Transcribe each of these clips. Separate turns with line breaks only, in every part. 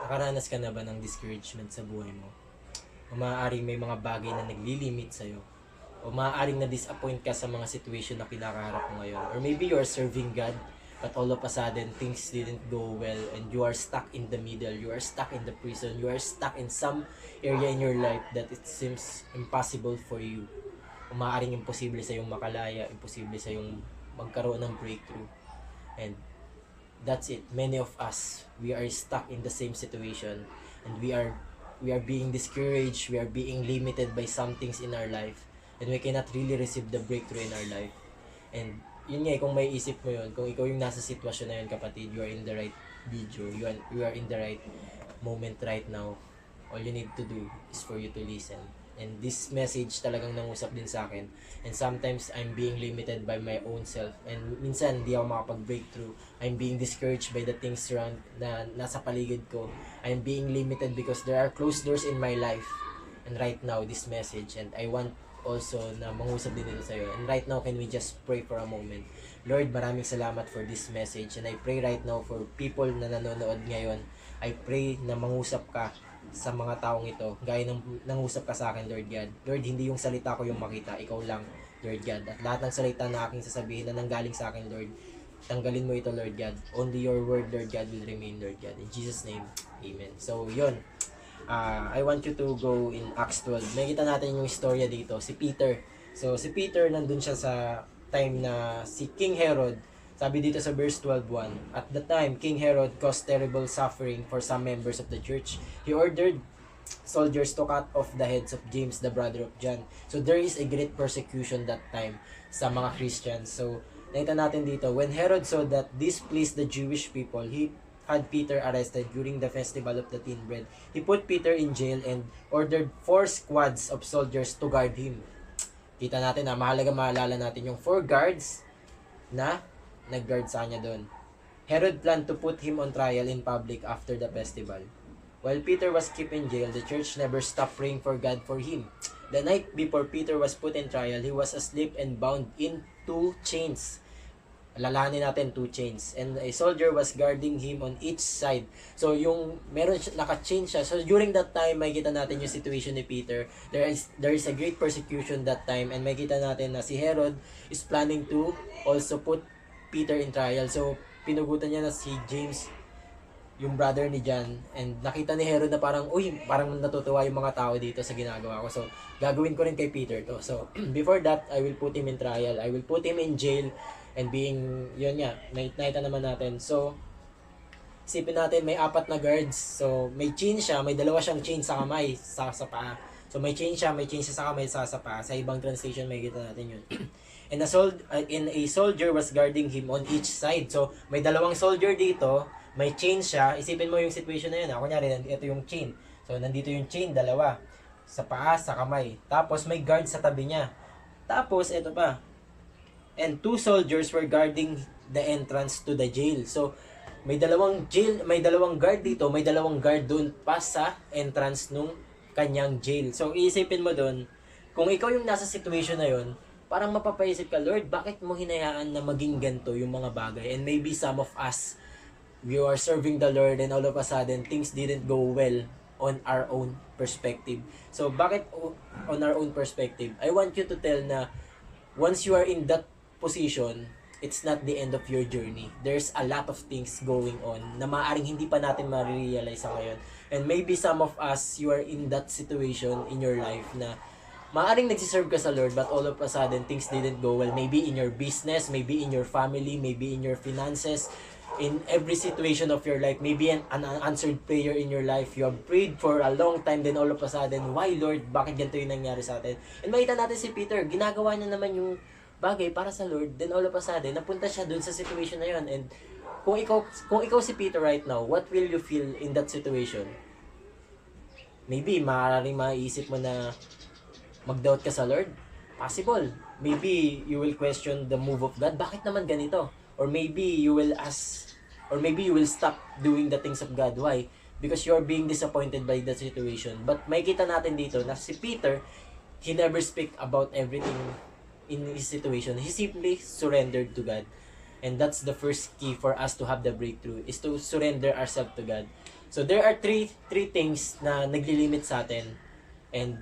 Nakaranas ka na ba ng discouragement sa buhay mo? O maaaring may mga bagay na naglilimit sa'yo? O maaaring na-disappoint ka sa mga situation na kinakaharap mo ngayon? Or maybe you are serving God, but all of a sudden, things didn't go well and you are stuck in the middle, you are stuck in the prison, you are stuck in some area in your life that it seems impossible for you. O maaaring imposible sa yung makalaya, imposible sa yung magkaroon ng breakthrough. And that's it. Many of us, we are stuck in the same situation, and we are being discouraged, we are being limited by some things in our life, and we cannot really receive the breakthrough in our life. And yun nga, kung may isip mo yun, kung ikaw yung nasa sitwasyon na yun, kapatid, you are in the right video, you are in the right moment right now. All you need to do is for you to listen. And this message talagang nangusap din sa akin. And sometimes, I'm being limited by my own self. And minsan, hindi ako makapag-breakthrough. I'm being discouraged by the things around na nasa paligid ko. I'm being limited because there are closed doors in my life. And right now, this message. And I want also na mangusap din ito sa'yo. And right now, can we just pray for a moment? Lord, maraming salamat for this message. And I pray right now for people na nanonood ngayon. I pray na mangusap ka sa mga taong ito, gaya ng nangusap ka sa akin, Lord God. Lord, hindi yung salita ko yung makita, ikaw lang, Lord God. At lahat ng salita na aking sasabihin na nanggaling sa akin, Lord, tanggalin mo ito, Lord God. Only your word, Lord God, will remain, Lord God. In Jesus' name, Amen. So, yun. I want you to go in Acts 12. Makita natin yung istorya dito, si Peter. So, si Peter, nandun siya sa time na si King Herod, sabi dito sa verse 12:1, at the time, King Herod caused terrible suffering for some members of the church. He ordered soldiers to cut off the heads of James, the brother of John. So there is a great persecution that time sa mga Christians. So nakita natin dito, when Herod saw that this pleased the Jewish people, he had Peter arrested during the festival of the Tin Bread. He put Peter in jail and ordered 4 squads of soldiers to guard him. Kita natin na mahalaga maalala natin yung 4 guards na nag-guard sa kanya doon. Herod planned to put him on trial in public after the festival. While Peter was kept in jail, the church never stopped praying for God for him. The night before Peter was put in trial, he was asleep and bound in 2 chains. Alalahanin natin 2 chains. And a soldier was guarding him on each side. So yung meron naka-chain siya. So during that time, makikita natin yung situation ni Peter. There is a great persecution that time, and makikita natin na si Herod is planning to also put Peter in trial. So, pinugutan niya na si James, yung brother ni John, and nakita ni Herod na parang, parang natutuwa yung mga tao dito sa ginagawa ko. So, gagawin ko rin kay Peter to. So, before that, I will put him in trial. I will put him in jail, and being, yun nga, nakita naman natin. So, isipin natin, may 4 na guards. So, may chain siya, may 2 siyang chain sa kamay, sa paa. So, may chain siya sa kamay, sa paa. Sa ibang translation, may kita natin yun. And a soldier was guarding him on each side. So, may 2 soldier dito, may chain siya. Isipin mo yung situation na yun. Kunyari, ito yung chain. So, nandito yung chain, 2. Sa paa, sa kamay. Tapos, may guard sa tabi niya. Tapos, ito pa. And 2 soldiers were guarding the entrance to the jail. So, may 2 guard dito, may 2 guard doon pa sa entrance nung kanyang jail. So, iisipin mo doon, kung ikaw yung nasa situation na yun, parang mapapaisip ka, Lord, bakit mo hinayaan na maging ganito yung mga bagay? And maybe some of us, we are serving the Lord, and all of a sudden, things didn't go well on our own perspective. So, bakit on our own perspective? I want you to tell na once you are in that position, it's not the end of your journey. There's a lot of things going on na maaaring hindi pa natin ma-realize sa ngayon. And maybe some of us, you are in that situation in your life na maaaring nagsiserve ka sa Lord, but all of a sudden, things didn't go well. Maybe in your business, maybe in your family, maybe in your finances, in every situation of your life, maybe an unanswered prayer in your life. You have prayed for a long time, then all of a sudden, why Lord? Bakit ganito yung nangyari sa atin? And makita natin si Peter, ginagawa niya naman yung bagay para sa Lord, then all of a sudden, napunta siya dun sa situation na yun. And kung ikaw si Peter right now, what will you feel in that situation? Maybe, maaaring maisip mo na mag-doubt ka sa Lord? Possible. Maybe you will question the move of God. Bakit naman ganito? Or maybe you will ask, or maybe you will stop doing the things of God. Why? Because you are being disappointed by the situation. But makita natin dito na si Peter, he never speak about everything in his situation. He simply surrendered to God. And that's the first key for us to have the breakthrough, is to surrender ourselves to God. So there are three things na naglilimit sa atin. And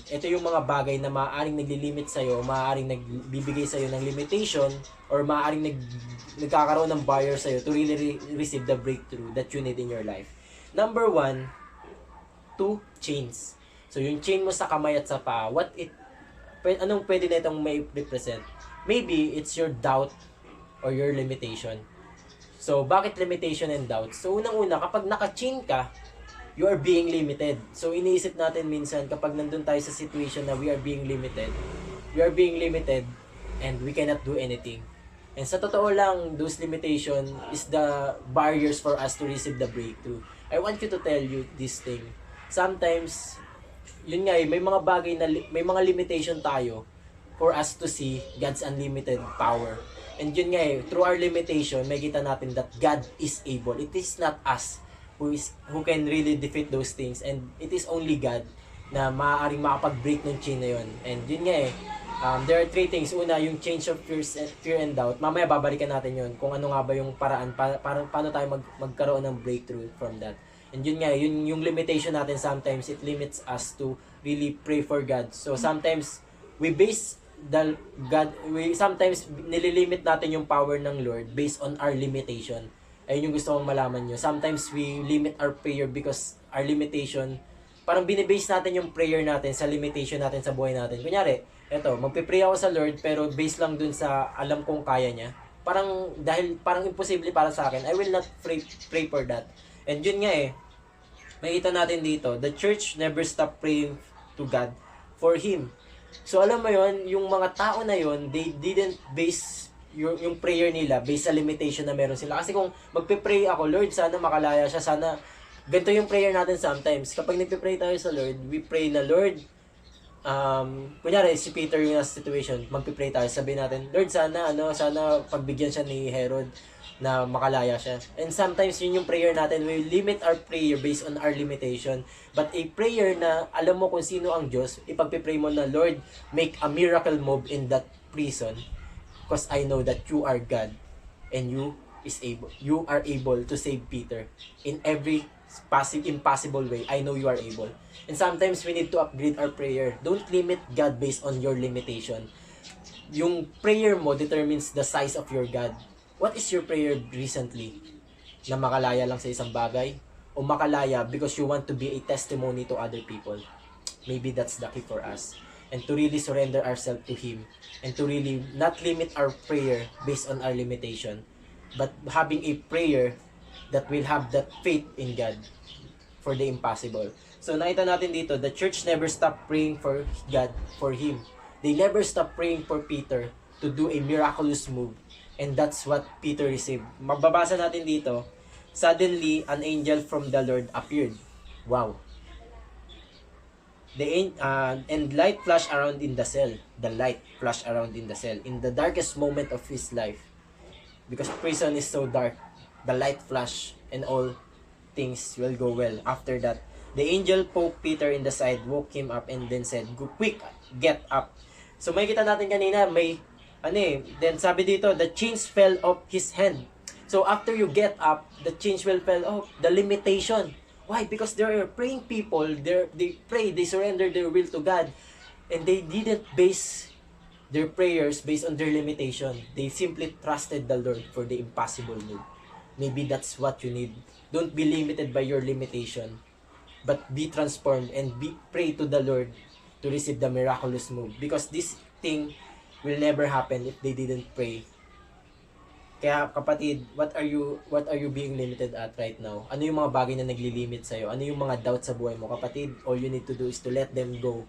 ito yung mga bagay na maaaring naglilimit sa'yo, maaaring nagbibigay sa'yo ng limitation, or maaaring nagkakaroon ng barrier sa'yo to really receive the breakthrough that you need in your life. Number 1, 2 chains. So yung chain mo sa kamay at sa paa, anong pwede na itong may represent? Maybe it's your doubt or your limitation. So bakit limitation and doubt? So unang-una, kapag naka-chain ka, you are being limited. So iniisip natin minsan kapag nandun tayo sa situation na we are being limited and we cannot do anything. And sa totoo lang, those limitation is the barriers for us to receive the breakthrough. I want you to tell you this thing. Sometimes, yun nga may mga bagay na may mga limitation tayo for us to see God's unlimited power. And yun nga through our limitation, may kita natin that God is able. It is not us who can really defeat those things, and it is only God na maaaring makapag-break ng chain na yun. And yun nga there are 3 things. Una, yung change of fear and doubt. Mamaya babalikan natin yun kung ano nga ba yung paraan paano tayo magkaroon ng breakthrough from that. And yun nga, yung limitation natin, sometimes it limits us to really pray for God. So sometimes sometimes nililimit natin yung power ng Lord based on our limitation. Ayun yung gusto kong malaman nyo. Sometimes we limit our prayer because our limitation, parang binibase natin yung prayer natin sa limitation natin sa buhay natin. Kunyari, magpipray ako sa Lord pero based lang dun sa alam kong kaya niya. Parang imposible para sa akin, I will not pray for that. And yun nga makita natin dito, the church never stop praying to God for Him. So alam mo yon, yung mga tao na yon, they didn't base yung prayer nila based sa limitation na meron sila. Kasi kung magpe-pray ako, Lord, sana makalaya siya, sana ganito yung prayer natin sometimes. Kapag nagpe-pray tayo sa Lord, we pray na, Lord, kunyari si Peter yung nasa situation, magpe-pray tayo, sabihin natin, Lord, sana pagbigyan siya ni Herod na makalaya siya. And sometimes yun yung prayer natin, we limit our prayer based on our limitation. But a prayer na alam mo kung sino ang Diyos, ipagpipray mo na, Lord, make a miracle move in that prison because I know that you are God and you are able to save Peter in every impossible way. I know you are able. And sometimes we need to upgrade our prayer. Don't limit God based on your limitation. Yung prayer mo determines the size of your God. What is your prayer recently? Na makalaya lang sa isang bagay? O makalaya because you want to be a testimony to other people? Maybe that's the key for us. And to really surrender ourselves to Him. And to really not limit our prayer based on our limitation. But having a prayer that will have that faith in God for the impossible. So nakita natin dito, the church never stopped praying for God, for Him. They never stopped praying for Peter to do a miraculous move. And that's what Peter received. Magbabasa natin dito, suddenly an angel from the Lord appeared. Wow. And light flashed around in the cell. The light flashed around in the cell. In the darkest moment of his life. Because prison is so dark. The light flashed and all things will go well. After that, the angel poked Peter in the side, woke him up, and then said, "Go quick, get up." So may kita natin kanina, then sabi dito, the chains fell off his hand. So after you get up, the chains will fell off. The limitation. Why? Because there are praying people, they pray, they surrender their will to God. And they didn't base their prayers based on their limitation. They simply trusted the Lord for the impossible move. Maybe that's what you need. Don't be limited by your limitation. But be transformed and pray to the Lord to receive the miraculous move. Because this thing will never happen if they didn't pray. Kaya kapatid, what are you being limited at right now? Ano yung mga bagay na naglilimit sa'yo? Ano yung mga doubts sa buhay mo? Kapatid, all you need to do is to let them go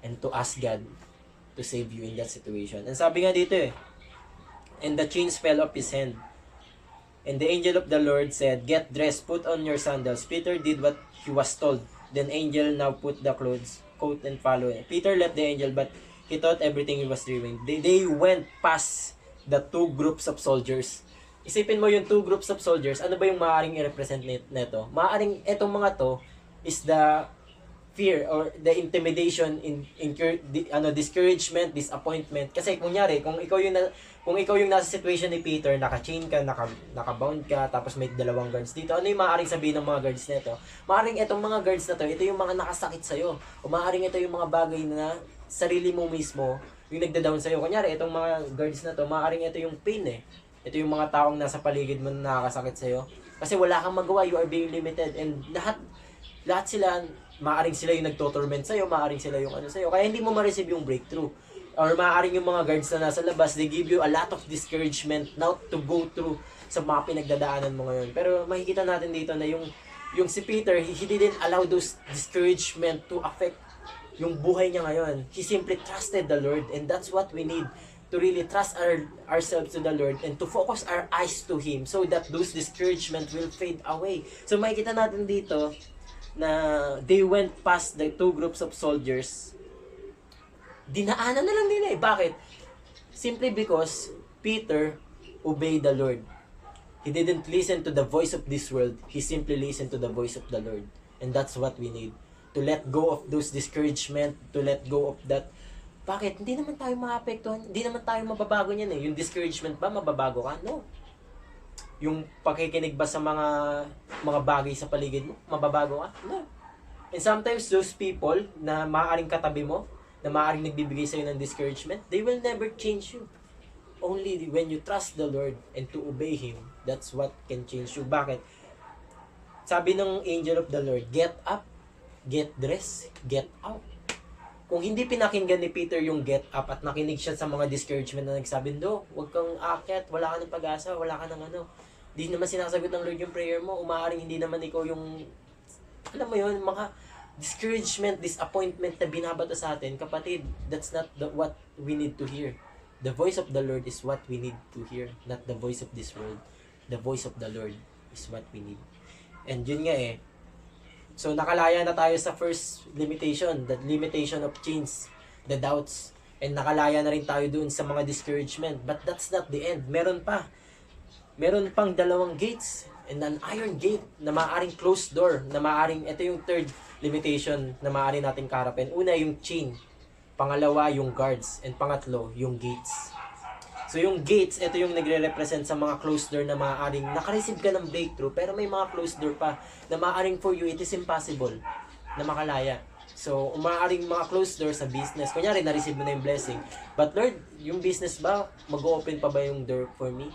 and to ask God to save you in that situation. And sabi nga dito and the chains fell off his hand. And the angel of the Lord said, "Get dressed, put on your sandals." Peter did what he was told. Then angel now put the coat and followed. Peter left the angel, but he thought everything he was dreaming. They went past the 2 groups of soldiers. Isipin mo yung 2 groups of soldiers, ano ba yung maaaring i-represent nito? Maaaring etong mga to is the fear or the intimidation discouragement, disappointment. Kasi kunyari, kung ikaw yung nasa situation ni Peter, naka-chain ka, naka-bound ka, tapos may dalawang guards dito, ano yung maaaring sabihin ng mga guards nito? Maaaring itong mga guards na to, ito yung mga nakasakit sa'yo. O maaaring ito yung mga bagay na sarili mo mismo yung nagda-down sa'yo. Kunyari, itong mga guards na to, maaaring ito yung pain eh. Ito yung mga taong nasa paligid mo na nakakasakit sa'yo. Kasi wala kang magawa, you are being limited. And lahat sila, maaaring sila yung nagtotorment sa'yo, maaaring sila yung ano sa'yo. Kaya hindi mo ma-receive yung breakthrough. Or maaaring yung mga guards na nasa labas, they give you a lot of discouragement now to go through sa mga pinagdadaanan mo ngayon. Pero makikita natin dito na yung si Peter, he didn't allow those discouragement to affect yung buhay niya ngayon. He simply trusted the Lord, and that's what we need, to really trust ourselves to the Lord and to focus our eyes to Him so that those discouragement will fade away. So makikita natin dito na they went past the two groups of soldiers. Dinaanan na lang nila eh. Bakit? Simply because Peter obeyed the Lord. He didn't listen to the voice of this world. He simply listened to the voice of the Lord. And that's what we need. To let go of those discouragement, to let go of that. Bakit? Hindi naman tayo maapektuhan. Hindi naman tayo mababago niyan eh. Yung discouragement ba, mababago ka? No. Yung pakikinig ba sa mga bagay sa paligid mo, mababago ka? No. And sometimes those people na maaaring katabi mo, na maaaring nagbibigay sa'yo ng discouragement, they will never change you. Only when you trust the Lord and to obey Him, that's what can change you. Bakit? Sabi ng angel of the Lord, get up, get dressed, get out. Kung hindi pinakinggan ni Peter yung get up at nakinig siya sa mga discouragement na nagsabi, "Do, huwag kang aakyat, wala ka ng pag-asa, wala ka ng ano." Di naman sinasagot ng Lord yung prayer mo, umaaring hindi naman ikaw yung, alam mo yun, mga discouragement, disappointment na binabato sa atin. Kapatid, that's not what we need to hear. The voice of the Lord is what we need to hear, not the voice of this world. The voice of the Lord is what we need. And yun nga eh. So, nakalaya na tayo sa first limitation, the limitation of chains, the doubts, and nakalaya na rin tayo dun sa mga discouragement. But that's not the end. Meron pa. Meron pang dalawang gates and an iron gate na maaaring closed door, na maaaring, ito yung third limitation na maaari natin kaharapin. Una, yung chain. Pangalawa, yung guards. And pangatlo, yung gates. So, yung gates, ito yung nagre-represent sa mga closed door na maaaring nakareceive ka ng breakthrough, pero may mga closed door pa na maaaring for you, it is impossible na makalaya. So, maaaring mga closed door sa business. Kunyari, na-receive mo na yung blessing. But Lord, yung business ba, mag-open pa ba yung door for me?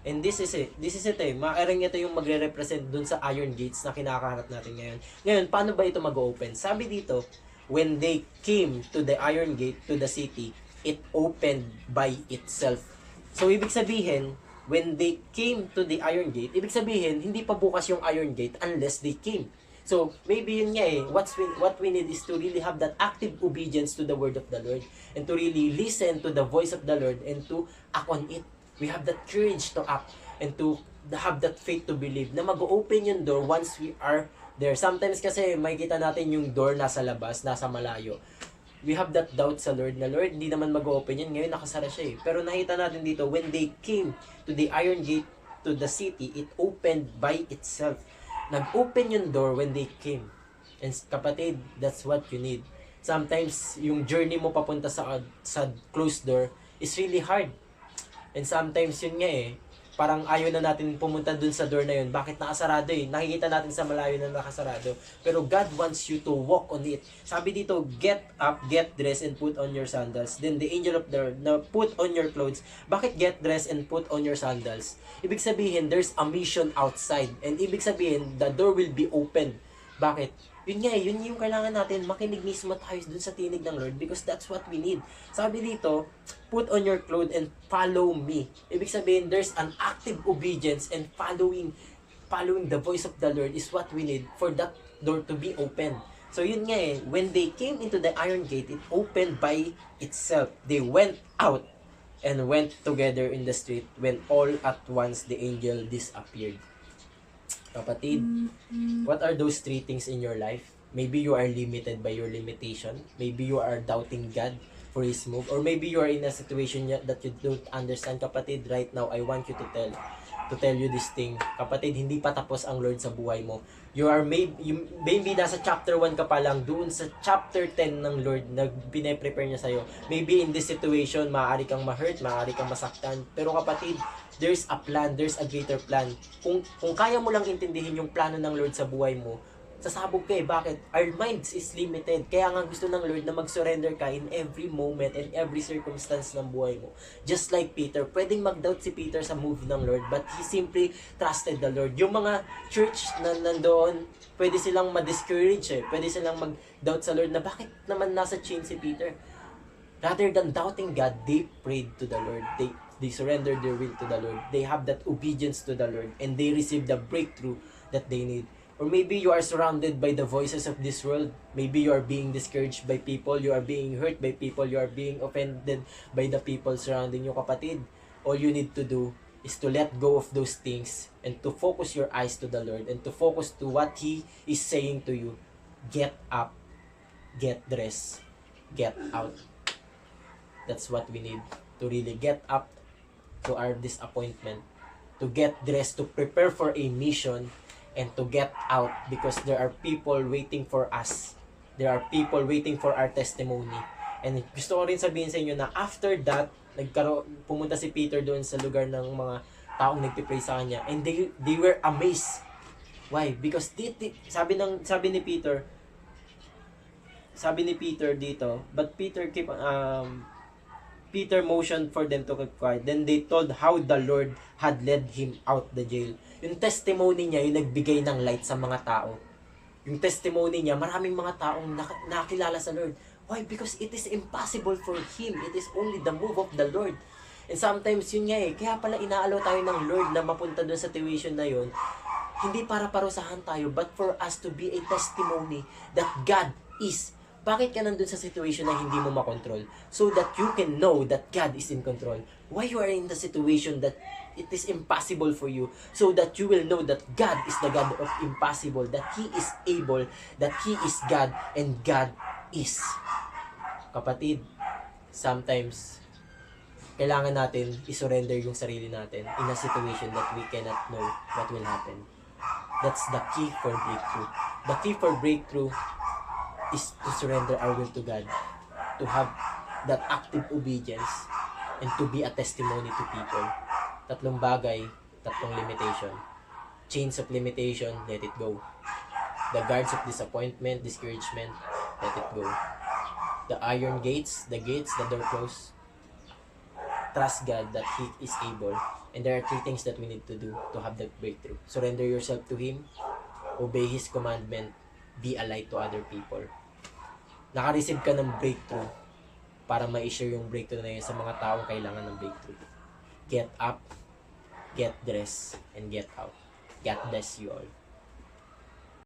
And this is it. This is it eh. Maaaring ito yung magre-represent dun sa iron gates na kinakaharap natin ngayon. Ngayon, paano ba ito mag-open? Sabi dito, when they came to the iron gate, to the city, it opened by itself. So, ibig sabihin, when they came to the iron gate, ibig sabihin, hindi pa bukas yung iron gate unless they came. So, maybe yun nga eh, what we need is to really have that active obedience to the word of the Lord and to really listen to the voice of the Lord and to act on it. We have that courage to act and to have that faith to believe na mag-open yung door once we are there. Sometimes kasi makikita natin yung door nasa labas, nasa malayo. We have that doubt sa Lord na, Lord, hindi naman mag-open yan. Ngayon nakasara siya eh. Pero nakita natin dito, when they came to the iron gate to the city, it opened by itself. Nag-open yung door when they came. And kapatid, that's what you need. Sometimes, yung journey mo papunta sa closed door is really hard. And sometimes, yun nga eh, parang ayaw na natin pumunta dun sa door na yun. Bakit nakasarado eh? Nakikita natin sa malayo na nakasarado. Pero God wants you to walk on it. Sabi dito, get up, get dressed, and put on your sandals. Then the angel of the Lord, na put on your clothes. Bakit get dressed and put on your sandals? Ibig sabihin, there's a mission outside. And ibig sabihin, the door will be open. Bakit? Yun nga, yun yung kailangan natin, makinig mismo tayo dun sa tinig ng Lord because that's what we need. Sabi dito, put on your clothes and follow me. Ibig sabihin, there's an active obedience and following the voice of the Lord is what we need for that door to be open. So yun nga eh, when they came into the iron gate, it opened by itself. They went out and went together in the street when all at once the angel disappeared. Kapatid, what are those three things in your life? Maybe you are limited by your limitation. Maybe you are doubting God for His move. Or maybe you are in a situation that you don't understand. Kapatid, right now, I want you to tell to tell you this thing. Kapatid, hindi pa tapos ang Lord sa buhay mo. Maybe nasa chapter 1 ka pa lang, doon sa chapter 10 ng Lord na pine-prepare niya sa'yo. Maybe in this situation, maaari kang ma-hurt, maaari kang masaktan. Pero kapatid, there's a plan, there's a greater plan. Kung kaya mo lang intindihin yung plano ng Lord sa buhay mo, sasabog ka eh. Bakit? Our minds is limited. Kaya nga gusto ng Lord na mag-surrender ka in every moment and every circumstance ng buhay mo. Just like Peter. Pwedeng mag-doubt si Peter sa move ng Lord, but he simply trusted the Lord. Yung mga church na nandoon, pwede silang ma-discourage eh. Pwede silang mag-doubt sa Lord na bakit naman nasa chain si Peter? Rather than doubting God, they prayed to the Lord. They surrendered their will to the Lord. They have that obedience to the Lord, and they received the breakthrough that they need. Or maybe you are surrounded by the voices of this world. Maybe you are being discouraged by people. You are being hurt by people. You are being offended by the people surrounding you, kapatid. All you need to do is to let go of those things and to focus your eyes to the Lord and to focus to what He is saying to you. Get up. Get dressed. Get out. That's what we need. To really get up to our disappointment. To get dressed. To prepare for a mission. And to get out, because there are people waiting for us. There are people waiting for our testimony. And gusto ko rin sabihin sa inyo na after that, pumunta si Peter doon sa lugar ng mga taong nagpipray sa kanya, and they were amazed. Why? Because sabi ni Peter dito, but Peter Peter motioned for them to keep quiet. Then they told how the Lord had led him out the jail. Yung testimony niya, yung nagbigay ng light sa mga tao. Yung testimony niya, maraming mga taong nakilala sa Lord. Why? Because it is impossible for him. It is only the move of the Lord. And sometimes yun nga eh, kaya pala inaalaw tayo ng Lord na mapunta doon sa situation na yun, hindi para parusahan tayo, but for us to be a testimony that God is. Bakit ka nandun sa situation na hindi mo makontrol? So that you can know that God is in control. Why you are in the situation that it is impossible for you? So that you will know that God is the God of impossible, that He is able, that He is God, and God is. Kapatid, sometimes, kailangan natin isurrender yung sarili natin in a situation that we cannot know what will happen. That's the key for breakthrough. The key for breakthrough is to surrender our will to God, to have that active obedience, and to be a testimony to people. Tatlong bagay, tatlong limitation. Chains of limitation, let it go. The guards of disappointment, discouragement, let it go. The iron gates, the door closed. Trust God that He is able. And there are 3 things that we need to do to have that breakthrough. Surrender yourself to Him, obey His commandment, be a light to other people. Naka-receive ka ng breakthrough para ma-share yung breakthrough na yun sa mga taong kailangan ng breakthrough. Get up, get dressed, and get out. God bless you all.